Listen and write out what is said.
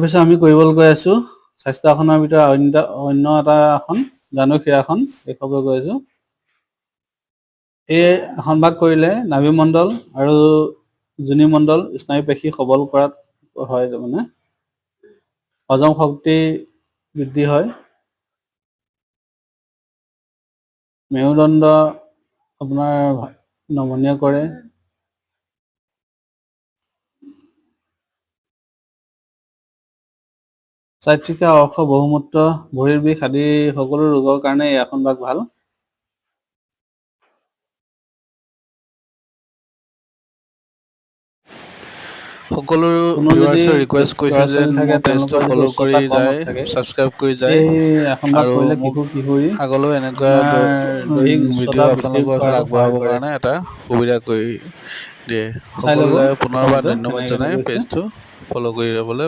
পিছে আমি কৰিবলৈ গৈ আছো স্বাস্থ্য আসনৰ ভিতৰত অন্য এটা আসন জানুক্ৰিয়াসন দেখুৱাবলৈ গৈ আছো। এই আসনভাগ কৰিলে নাভি মণ্ডল আৰু যোনি মণ্ডল স্নায়ু পেশী সবল কৰাত হয়, মানে হজম শক্তি বৃদ্ধি হয়, মেৰুদণ্ড আপোনাৰ নমনীয় কৰে, চাইট্ৰিকা, অৰ্শ, বহুমূত্ৰ, ভৰিৰ বিষ আদি সকলো ৰোগৰ কাৰণে এই আসনভাগ ভাল। সকলো ভিউৱাৰ্ছে ৰিকুৱেষ্ট কৰিছে যে মোৰ পেজটো ফ'ল' কৰি যায়, ছাবস্ক্ৰাইব কৰি যায় আৰু মোক আগলৈ এনেকুৱা দৈনিক ভিডিঅ' আপোনালোকৰ ওচৰত আগবঢ়াবৰ কাৰণে এটা সুবিধা কৰি দিয়ে। সকলোলৈ পুনৰবাৰ ধন্যবাদ জনাই পেজটো ফ'ল' কৰি যাবলৈ